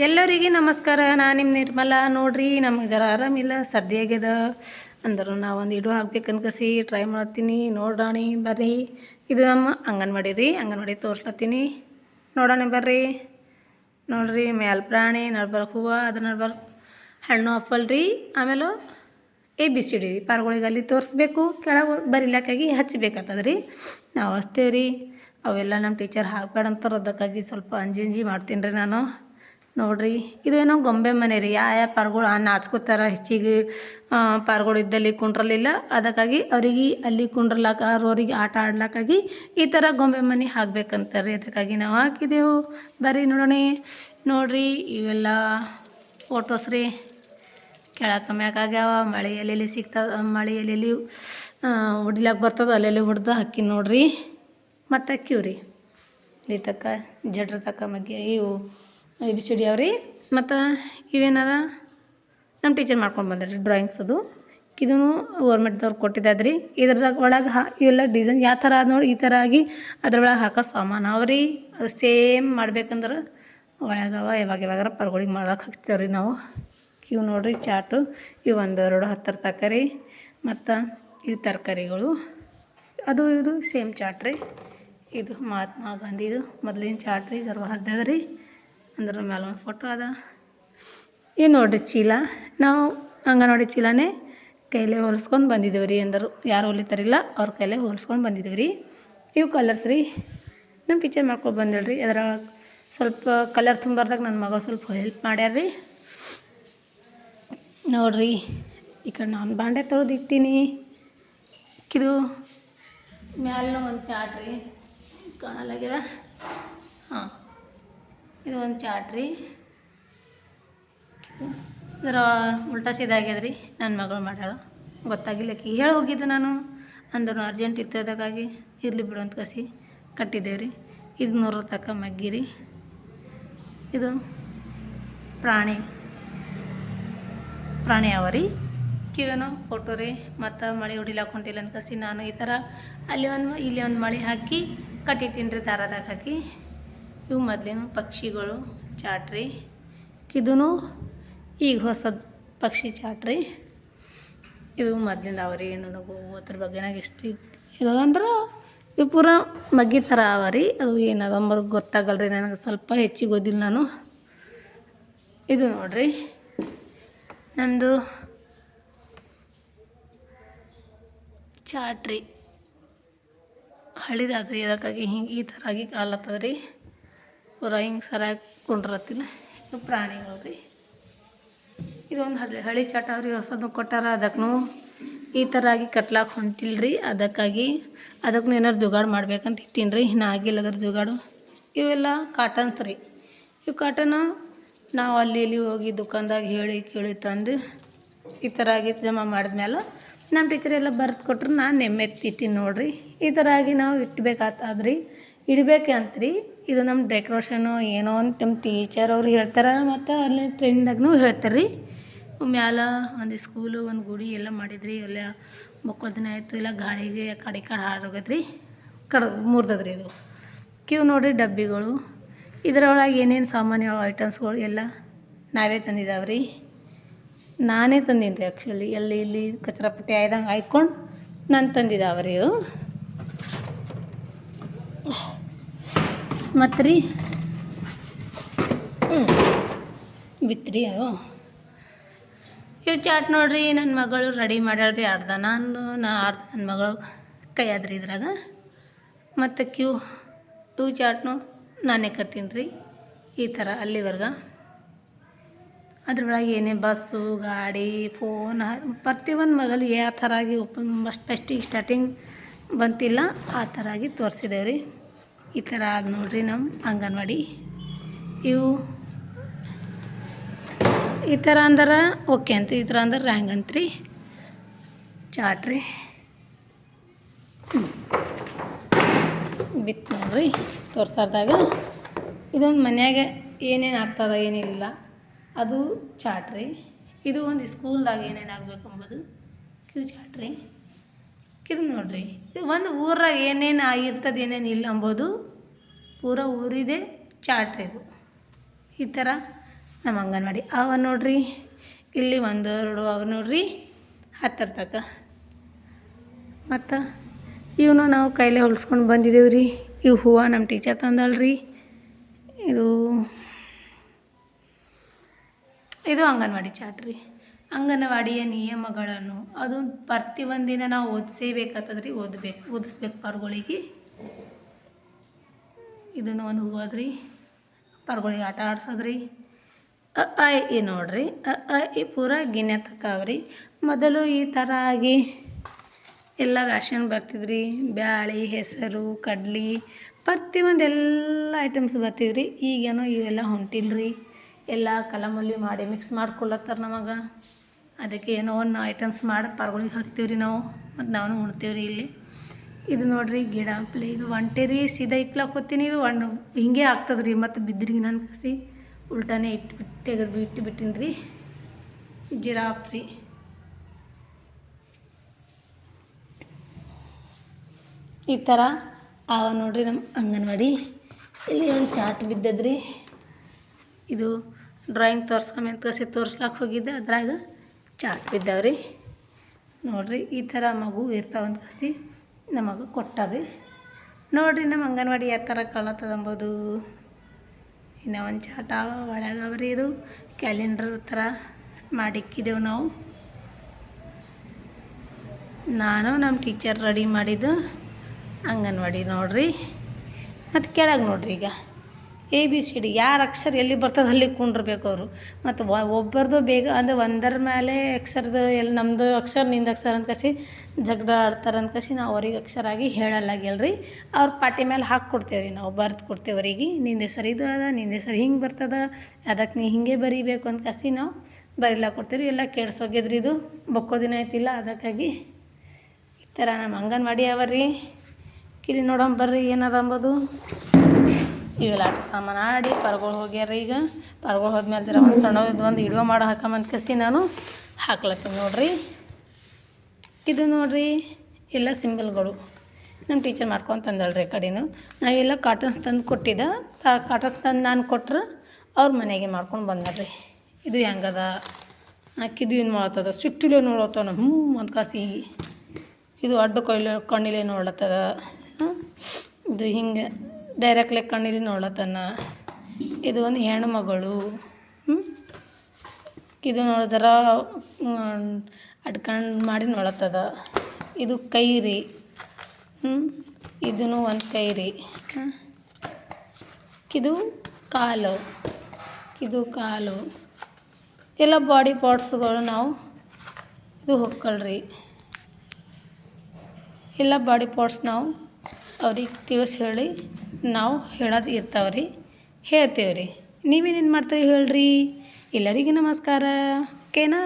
ಎಲ್ಲರಿಗೆ ನಮಸ್ಕಾರ. ನಾನು ನಿಮ್ಮ ನಿರ್ಮಲಾ. ನೋಡ್ರಿ, ನಮಗೆ ಜರ ಆರಾಮಿಲ್ಲ, ಸರ್ದಿ ಆಗ್ಯದ. ಅಂದರು ನಾವೊಂದು ಇಡು ಹಾಕ್ಬೇಕನ್ಕಸಿ ಟ್ರೈ ಮಾಡ್ತೀನಿ. ನೋಡೋಣ ಬರ್ರಿ. ಇದು ನಮ್ಮ ಅಂಗನವಾಡಿ ರೀ. ಅಂಗನವಾಡಿ ತೋರ್ಸ್ಲತ್ತೀನಿ, ನೋಡೋಣ ಬರ್ರಿ. ನೋಡ್ರಿ, ಮ್ಯಾಲ್ ಪ್ರಾಣಿ, ನಡ್ಬರ್ಕ್ ಹೂವು, ಅದು ನಡ್ಬರ್ಕ್ ಹಣ್ಣು ಆಪಲ್ ರೀ. ಆಮೇಲೆ ABCD ರೀ. ಪಾರ್ಗಳಿಗೆ ಅಲ್ಲಿ ತೋರಿಸ್ಬೇಕು, ಕೆಳಗೆ ಬರಿಲಕ್ಕಾಗಿ ಹಚ್ಚಬೇಕಾಗ್ತದೆ ರೀ. ನಾವು ಹಚ್ತೇವೆ ರೀ. ಅವೆಲ್ಲ ನಮ್ಮ ಟೀಚರ್ ಹಾಕ್ಬೇಡ ಅಂತಾರೆ, ಅದಕ್ಕಾಗಿ ಸ್ವಲ್ಪ ಅಂಜಿ ಮಾಡ್ತೀನಿ ರೀ ನಾನು. ನೋಡ್ರಿ, ಇದೇನೋ ಗೊಂಬೆ ಮನೆ ರೀ. ಯಾವ ಪಾರ್ಗಳು ನಾಚ್ಕೋತಾರ, ಹೆಚ್ಚಿಗೆ ಪಾರ್ಗಳು ಇದ್ದಲ್ಲಿ ಕುಂಡ್ರಲಿಲ್ಲ, ಅದಕ್ಕಾಗಿ ಅವ್ರಿಗೆ ಅಲ್ಲಿ ಕುಂಡ್ರಲಾಕ ಅವ್ರಿಗೆ ಆಟ ಆಡ್ಲಿಕ್ಕಾಗಿ ಈ ಥರ ಗೊಂಬೆ ಮನೆ ಹಾಕ್ಬೇಕಂತಾರೆ. ಅದಕ್ಕಾಗಿ ನಾವು ಹಾಕಿದೆವು. ಬರ್ರಿ ನೋಡೋಣ. ನೋಡ್ರಿ, ಇವೆಲ್ಲ ಫೋಟೋಸ್ ರೀ. ಕೆಳಕ್ಕೆ ಮ್ಯಾಕಾಗ್ಯಾವ. ಮಳೆ ಎಲ್ಲೆಲ್ಲಿ ಸಿಗ್ತದೆ, ಮಳೆ ಎಲ್ಲೆಲ್ಲಿ ಹೊಡಿಲಾಕ ಬರ್ತದೆ ಅಲ್ಲೆಲ್ಲಿ ಹೊಡ್ದು ಹಾಕಿ ನೋಡ್ರಿ. ಮತ್ತು ಅಕ್ಕಿವ್ ರೀ. ಈ ತಕ್ಕ ಜಡ್ರ ತಕ್ಕ ಮಗ್ಗೆ ಇವು ABCD ಅವ್ರಿ. ಮತ್ತು ಇವೇನದ ನಮ್ಮ ಟೀಚರ್ ಮಾಡ್ಕೊಂಡು ಬಂದ್ರಿ ಡ್ರಾಯಿಂಗ್ಸ್. ಅದು ಇದೂ ಗೌರ್ಮೆಂಟ್ದವ್ರು ಕೊಟ್ಟಿದ್ದದ್ರಿ. ಇದ್ರಾಗ ಒಳಗೆ ಇವೆಲ್ಲ ಡಿಸೈನ್ ಯಾವ ಥರ ಆದ ನೋಡಿ, ಈ ಥರ ಆಗಿ ಅದ್ರೊಳಗೆ ಹಾಕೋ ಸಾಮಾನು ಅವ್ರಿ. ಅದು ಸೇಮ್ ಮಾಡ್ಬೇಕಂದ್ರೆ ಒಳಗವ ಯಾವಾಗಾರ ಪರ್ಗಳಿಗೆ ಮಾಡೋಕೆ ಹಾಕ್ತೇವೆ ರೀ ನಾವು. ಇವು ನೋಡ್ರಿ ಚಾಟು. ಇವು 1, 2, 10 ತರಕಾರಿ. ಮತ್ತು ಇವು ತರಕಾರಿಗಳು. ಅದು ಇದು ಸೇಮ್ ಚಾಟ್ ರೀ. ಇದು ಮಹಾತ್ಮ ಗಾಂಧಿದು ಮೊದಲಿನ ಚಾಟ್ ರೀ. ಗರ್ವ ಹರ್ದದ ರೀ. ಅದ್ರ ಮೇಲೆ ಒಂದು ಫೋಟೋ ಅದ. ಇವು ನೋಡ್ರಿ ಚೀಲ. ನಾವು ಅಂಗನವಾಡಿ ಚೀಲನೇ ಕೈಲೇ ಹೊಲಿಸ್ಕೊಂಡು ಬಂದಿದ್ದೇವೆ ರೀ. ಅಂದರು ಯಾರು ಹೊಲಿತಾರಿಲ್ಲ, ಅವ್ರ ಕೈಲೇ ಹೊಲಿಸ್ಕೊಂಡು ಬಂದಿದ್ದೇವೆ ರೀ. ಇವು ಕಲರ್ಸ್ ರೀ. ನಮ್ಮ ಟೀಚರ್ ಮಾಡ್ಕೊಂಡು ಬಂದಿಲ್ರಿ. ಅದರ ಸ್ವಲ್ಪ ಕಲರ್ ತುಂಬಾರ್ದಾಗ ನನ್ನ ಮಗಳು ಸ್ವಲ್ಪ ಹೆಲ್ಪ್ ಮಾಡ್ಯಾರ ರೀ. ನೋಡ್ರಿ, ಈ ಕಡೆ ನಾನು ಬಾಂಡೆ ತೊಳೆದು ಇಟ್ಟೀನಿ. ಇದು ಮ್ಯಾಲಿನ ಒಂದು ಚಾಟ್ ರೀ. ಕಾಣಲಾಗ್ಯದ. ಹಾಂ, ಇದು ಒಂದು ಚಾಟ್ ರೀ. ಇದರ ಉಲ್ಟಾ ಸೀದಾಗ್ಯದ ರೀ. ನನ್ನ ಮಗಳು ಮಾಡ್ಯಾಳ, ಗೊತ್ತಾಗಿಲ್ಲ. ಹೇಳಿ ಹೋಗಿದ್ದೆ ನಾನು. ಅಂದರು ಅರ್ಜೆಂಟ್ ಇತ್ತು, ಅದಕ್ಕಾಗಿ ಇರಲಿ ಬಿಡು ಅಂತ ಕಸಿ ಕಟ್ಟಿದ್ದೇವೆ ರೀ. ಇದು 100 ತಕ್ಕ ಮಗ್ಗಿ ರೀ. ಇದು ಪ್ರಾಣಿ ಅವ ರೀ. ಕಿವೇನೋ ಫೋಟೋ ರೀ. ಮತ್ತು ಮಳೆ ಹೊಡಿಲಾಕ ಹೊಂಟಿಲ್ಲ ಅಂತ ಕಸಿ ನಾನು ಈ ಥರ ಇಲ್ಲಿ ಒಂದು ಮಳೆ ಹಾಕಿ ಕಟ್ಟಿಟ್ಟಿನಿ ರೀ, ದಾರದಾಗ ಹಾಕಿ. ಇವು ಮೊದಲಿನ ಪಕ್ಷಿಗಳು ಚಾಟ್ ರೀ. ಇದೂ ಈಗ ಹೊಸದು ಪಕ್ಷಿ ಚಾಟ್ ರೀ. ಇದು ಮೊದಲಿಂದ ಅವ ರೀ. ನನಗೂ ಅದ್ರ ಬಗ್ಗೆನಾಗ ಎಷ್ಟು ಇದು ಅಂದ್ರೆ ಇವು ಪೂರ ಮಗ್ಗಿ ಥರ ಅವ ರೀ. ಅದು ಏನದ ಅಂಬೋದು ಗೊತ್ತಾಗಲ್ಲ ರೀ ನನಗೆ, ಸ್ವಲ್ಪ ಹೆಚ್ಚಿಗೆ ಓದಿಲ್ಲ ನಾನು. ಇದು ನೋಡ್ರಿ ನಮ್ಮದು ಚಾಟ್ ರೀ. ಹಳಿದಾದ್ರಿ, ಅದಕ್ಕಾಗಿ ಹಿಂಗೆ ಈ ಥರ ಆಗಿ ಕಾಲತ್ತದ ರೀ. ಪೂರ ಹಿಂಗೆ ಸರಿಯಾಗಿ ಕುಂಡ್ರತ್ತಿಲ್ಲ. ಇವು ಪ್ರಾಣಿಗಳು ರೀ. ಇದೊಂದು ಹಳಿ ಚಾಟ್ ಅವ್ರಿ. ಹೊಸದು ಕೊಟ್ಟಾರ, ಅದಕ್ಕೂ ಈ ಥರ ಆಗಿ ಕಟ್ಲಾಕ ಹೊಂಟಿಲ್ಲ ರೀ. ಅದಕ್ಕಾಗಿ ಅದಕ್ಕೂ ಏನಾರು ಜುಗಾಡು ಮಾಡ್ಬೇಕಂತ ಇಟ್ಟೀನಿ ರೀ. ಇನ್ನು ಆಗಿಲ್ಲ ಅದ್ರ ಜುಗಾಡು. ಇವೆಲ್ಲ ಕಾಟನ್ಸ್ ರೀ. ಇವು ಕಾಟನ್ ನಾವು ಅಲ್ಲಿ ಇಲ್ಲಿ ಹೋಗಿ ದುಕಾನ್ದಾಗ ಹೇಳಿ ಕೇಳಿ ತಂದು ಈ ಥರ ಆಗಿ ಜಮಾ ಮಾಡಿದ್ಮೇಲೆ ನಮ್ಮ ಟೀಚರ್ ಎಲ್ಲ ಬರೆದು ಕೊಟ್ರು. ನಾನು ನೆಮ್ಮೆತ್ತಿಟ್ಟಿನಿ ನೋಡ್ರಿ. ಈ ಥರ ಆಗಿ ನಾವು ಇಡ್ಬೇಕಾಗ್ತದ್ರಿ. ಇಡಬೇಕಂತ್ರಿ. ಇದು ನಮ್ಮ ಡೆಕೋರೇಷನು ಏನೋ ಅಂತ ನಮ್ಮ ಟೀಚರ್ ಅವ್ರು ಹೇಳ್ತಾರೆ. ಮತ್ತು ಅಲ್ಲಿ ಟ್ರೈನ್ದಾಗೂ ಹೇಳ್ತಾರೆ ರೀ. ಮ್ಯಾಲ ಒಂದು ಸ್ಕೂಲು, ಒಂದು ಗುಡಿ ಎಲ್ಲ ಮಾಡಿದ್ರಿ. ಎಲ್ಲ ಮಕ್ಕಳ ದಿನ ಆಯಿತು, ಇಲ್ಲ ಗಾಳಿಗೆ ಕಡೆ ಹಾರೋಗದ್ರಿ, ಮುರಿದದ್ರಿ ಇದು. ನೋಡಿರಿ ಡಬ್ಬಿಗಳು. ಇದರೊಳಗೆ ಏನೇನು ಸಾಮಾನ್ಯ ಐಟಮ್ಸ್ಗಳು ಎಲ್ಲ ನಾವೇ ತಂದಿದ್ದಾವೆ ರೀ. ನಾನೇ ತಂದೀನಿ ರೀ ಆ್ಯಕ್ಚುಲಿ. ಇಲ್ಲಿ ಕಚ್ರ ಪಟ್ಟಿ ಆಯ್ದಂಗೆ ಹಾಯ್ಕೊಂಡು ನಾನು ತಂದಿದ್ದಾವೆ ರೀ ಇವು. ಮತ್ತು ರೀ ಬಿತ್ರಿ ಅವು. ಇವು ಚಾಟ್ ನೋಡ್ರಿ. ನನ್ನ ಮಗಳು ರೆಡಿ ಮಾಡ್ಯಾಳ್ರಿ. ಅರ್ಧ ನಂದು, ಅರ್ಧ ನನ್ನ ಮಗಳು ಕೈಯಾದ್ರಿ ಇದ್ರಾಗ. ಮತ್ತು ಇವು ಚಾಟ್ನು ನಾನೇ ಕಟ್ಟೀನಿ ರೀ. ಈ ಥರ ಅಲ್ಲಿವರೆಗೆ ಅದ್ರೊಳಗೆ ಏನೇ ಬಸ್ಸು, ಗಾಡಿ, ಫೋನ್, ಪ್ರತಿಯೊಂದು ಮಗಲು ಯಾವ ಥರ ಆಗಿ ಫಸ್ಟಿಗೆ ಸ್ಟಾರ್ಟಿಂಗ್ ಬಂತಿಲ್ಲ ಆ ಥರ ಆಗಿ ತೋರಿಸಿದ್ದೇವೆ ರೀ. ಈ ಥರ ಆದ ನೋಡ್ರಿ ನಮ್ಮ ಅಂಗನವಾಡಿ. ಇವು ಈ ಥರ ಅಂದ್ರೆ ಓಕೆ ಅಂತ, ಈ ಥರ ಅಂದ್ರೆ ರ್ಯಾಂಗ್ ಅಂತ್ರಿ. ಚಾಟ್ ರೀ. ಬಿತ್ತು ನೋಡ್ರಿ ತೋರ್ಸಾರ್ದಾಗ. ಇದೊಂದು ಮನ್ಯಾಗ ಏನೇನು ಆಗ್ತದ ಏನಿಲ್ಲ ಅದು ಚಾಟ್ ರೀ. ಇದು ಒಂದು ಸ್ಕೂಲ್ದಾಗ ಏನೇನು ಆಗಬೇಕು ಅಂಬೋದು ಚಾಟ್ ರೀ. ಇದು ನೋಡ್ರಿ, ಒಂದು ಊರಾಗ ಏನೇನು ಆಗಿರ್ತದೆ ಏನೇನು ಇಲ್ಲ ಅಂಬೋದು ಪೂರ ಊರಿದೆ ಚಾಟ್ ಇದು. ಈ ಥರ ನಮ್ಮ ಅಂಗನವಾಡಿ ಅವ ನೋಡ್ರಿ. ಇಲ್ಲಿ 1 2 ಅವ ನೋಡ್ರಿ 10 ತನಕ. ಮತ್ತು ಇವನು ನಾವು ಕೈಲೇ ಹೊಲ್ಸ್ಕೊಂಡು ಬಂದಿದ್ದೇವೆ ರೀ. ಇವು ಹೂವು ನಮ್ಮ ಟೀಚರ್ ತಂದಳ್ರಿ. ಇದು ಅಂಗನವಾಡಿ ಚಾರ್ಟ್ ರೀ. ಅಂಗನವಾಡಿಯ ನಿಯಮಗಳನ್ನು ಅದು ಪ್ರತಿಯೊಂದಿನ ನಾವು ಓದಿಸೇಬೇಕಾಗ್ತದೆ ರೀ. ಓದಿಸ್ಬೇಕು ಪಾರ್ಗಳಿಗೆ. ಇದನ್ನು ಒಂದು ಹೂವದ್ರಿ. ಪಾರ್ಗಳಿಗೆ ಆಟ ಆಡ್ಸೋದ್ರಿ. ಅ ಆ ಇ ನೋಡ್ರಿ. ಅ ಆ ಇ ಪೂರ ಗಿನ್ನೆ ತಕ್ಕಾವ್ರಿ. ಮೊದಲು ಈ ಥರ ಆಗಿ ಎಲ್ಲ ರೇಷನ್ ಬರ್ತಿದ್ರಿ. ಬ್ಯಾಳೆ, ಹೆಸರು, ಕಡ್ಲಿ ಪ್ರತಿಯೊಂದು ಎಲ್ಲ ಐಟಮ್ಸ್ ಬರ್ತಿದ್ರಿ. ಈಗೇನೋ ಇವೆಲ್ಲ ಹೊಂಟಿಲ್ರಿ. ಎಲ್ಲ ಕಲಮಲ್ಲಿ ಮಾಡಿ ಮಿಕ್ಸ್ ಮಾಡ್ಕೊಳತ್ತಾರ ನಮಗೆ. ಅದಕ್ಕೆ ಏನೋ ಒಂದು ಐಟಮ್ಸ್ ಮಾಡಿ ಪಾರ್ಗಳಿಗೆ ಹಾಕ್ತೀವಿ ರೀ ನಾವು. ಮತ್ತು ನಾವು ಉಣ್ತೀವಿ ರೀ ಇಲ್ಲಿ. ಇದು ನೋಡ್ರಿ ಗಿಡ ಪ್ಲೇ. ಇದು ಒಂಟೆ ರೀ. ಸೀದಾ ಇಕ್ಲಕ್ಕೆ ಹೋಗ್ತೀನಿ. ಇದು ಹಿಂಗೆ ಆಗ್ತದೆ ರೀ. ಮತ್ತು ಬಿದ್ದಿರಿ ನಾನು ಕಸಿ ಉಲ್ಟಾನೇ ಇಟ್ಬಿಟ್ಟಿನಿ ರೀ. ಜಿರಾಫ್ ರೀ. ಈ ಥರ ಅವ ನೋಡ್ರಿ ನಮ್ಮ ಅಂಗನವಾಡಿ. ಇಲ್ಲಿ ಒಂದು ಚಾರ್ಟ್ ಬಿದ್ದದ್ರಿ. ಇದು ಡ್ರಾಯಿಂಗ್ ತೋರ್ಸ್ಕೊಂಬಂತ ಕಸಿ ತೋರ್ಸ್ಲಕ್ಕೆ ಹೋಗಿದ್ದೆ. ಅದ್ರಾಗ ಚಾರ್ಟ್ ಬಿದ್ದಾವ್ರಿ ನೋಡ್ರಿ. ಈ ಥರ ಮಗು ಇರ್ತಾವಂತ ಕಸಿ ನಮಗೆ ಕೊಟ್ಟಾರ್ರಿ. ನೋಡಿರಿ ನಮ್ಮ ಅಂಗನವಾಡಿ ಯಾವ ಥರ ಕಾಣತ್ತದಂಬೋದು. ಇನ್ನೂ ಒಂದು ಚಾಟ ಒಳಗವ್ರಿ. ಇದು ಕ್ಯಾಲೆಂಡರ್ ಥರ ಮಾಡಿಕ್ಕಿದ್ದೆವು ನಾವು. ನಾನು ನಮ್ಮ ಟೀಚರ್ ರೆಡಿ ಮಾಡಿದ್ದು ಅಂಗನವಾಡಿ ನೋಡ್ರಿ. ಮತ್ತು ಕೆಳಗೆ ನೋಡ್ರಿ. ಈಗ ABCD ಯಾರು ಅಕ್ಷರ ಎಲ್ಲಿ ಬರ್ತದೆ ಅಲ್ಲಿ ಕುಂಡ್ರಬೇಕು ಅವರು. ಮತ್ತು ಒಬ್ಬರದು ಬೇಗ ಅಂದರೆ ಒಂದರ ಮೇಲೆ ಅಕ್ಷರದ ಎಲ್ಲಿ ನಮ್ಮದು ಅಕ್ಷರ ನಿಂದು ಅಕ್ಷರ ಅಂತ ಕಸಿ ಜಗಳ ಆಡ್ತಾರೆ ಅಂತ ಕಸಿ ನಾವು ಅವ್ರಿಗೆ ಅಕ್ಷರ ಆಗಿ ಹೇಳಲ್ಲಾಗಿಲ್ರಿ. ಅವ್ರ ಪಾಟಿ ಮೇಲೆ ಹಾಕ್ಕೊಡ್ತೇವೆ ರೀ. ನಾವು ಬರ್ದು ಕೊಡ್ತೇವೆ ಅವ್ರಿಗೆ. ನಿಂದ ಹೆಸರು ಇದು ಅದ, ನಿಂದ ಹೆಸರು ಹಿಂಗೆ ಬರ್ತದೆ, ಅದಕ್ಕೆ ನೀ ಹಿಂಗೆ ಬರೀಬೇಕು ಅಂತ ಕಸಿ ನಾವು ಬರೀಲಾಕ ಕೊಡ್ತೀವಿ ರೀ. ಎಲ್ಲ ಕೆಡ್ಸೋಗಿದ್ರಿ. ಇದು ಬಕ್ಕೋದಿನ ಐತಿಲ್ಲ. ಅದಕ್ಕಾಗಿ ಈ ಥರ ನಮ್ಮ ಅಂಗನವಾಡಿ ಅವ ರೀ. ಕಿಡಿ ನೋಡೋಣ ಬರ್ರಿ ಏನದ ಅಂಬೋದು. ಇವೆಲ್ಲ ಆಟ ಸಾಮಾನು ಆಡಿ ಪರ್ಗಳು ಹೋಗ್ಯಾರ. ಈಗ ಪರ್ಗಳು ಹೋದ್ಮೇಲೆ ಜರ ಒಂದು ಸಣ್ಣದು ಒಂದು ಇಡುವ ಮಾಡೋ ಹಾಕಂಬಂತ ಕಸಿ ನಾನು ಹಾಕ್ಲತ್ತೀನಿ ನೋಡ್ರಿ. ಇದು ನೋಡ್ರಿ ಎಲ್ಲ ಸಿಂಬಲ್ಗಳು ನಮ್ಮ ಟೀಚರ್ ಮಾಡ್ಕೊತಂದಳ್ರಿ. ಕಡೆನು ನಾವೆಲ್ಲ ಕಾಟನ್ಸ್ ತಂದು ಕೊಟ್ಟಿದ್ದ. ಕಾಟನ್ಸ್ ತಂದು ನಾನು ಕೊಟ್ರೆ ಅವ್ರ ಮನೆಗೆ ಮಾಡ್ಕೊಂಡು ಬಂದಾರ್ರಿ. ಇದು ಹೆಂಗದ ಆಕಿದು ಏನು ಮಾಡತ್ತದ, ಸಿಟ್ಟಿಲೆ ನೋಡತ್ತದ ಅಂತ ಕಸಿ. ಇದು ಅಡ್ಡ ಕಣ್ಣಿಲೆ ನೋಡ್ಲತ್ತದ. ಇದು ಹಿಂಗೆ ಡೈರೆಕ್ಟ್ಲೆ ಕಣ್ಣಿಲಿ ನೋಡ್ಲತ್ತನ. ಇದು ಒಂದು ಹೆಣ್ಣು ಮಗಳು. ಇದು ನೋಡಿದ್ರೆ ಅಡ್ಕಂಡು ಮಾಡಿ ನೋಡ್ಲತ್ತದ. ಇದು ಕೈ ರೀ. ಇದೂ ಒಂದು ಕೈ ರೀ. ಇದು ಕಾಲು. ಇದು ಕಾಲು. ಎಲ್ಲ ಬಾಡಿ ಪಾರ್ಟ್ಸ್ಗಳು ನಾವು ಇದು ಹೊಕ್ಕಳ್ರಿ. ಎಲ್ಲ ಬಾಡಿ ಪಾರ್ಟ್ಸ್ ನಾವು ಅವ್ರಿಗೆ ತಿಳಿಸಿ ಹೇಳಿ ನಾವು ಹೇಳೋದು ಇರ್ತಾವೆ ರೀ. ಹೇಳ್ತೇವೆ ರೀ. ನೀವೇನೇನು ಮಾಡ್ತೀವಿ ಹೇಳ್ರಿ. ಎಲ್ಲರಿಗೂ ನಮಸ್ಕಾರ. ಓಕೆನಾ.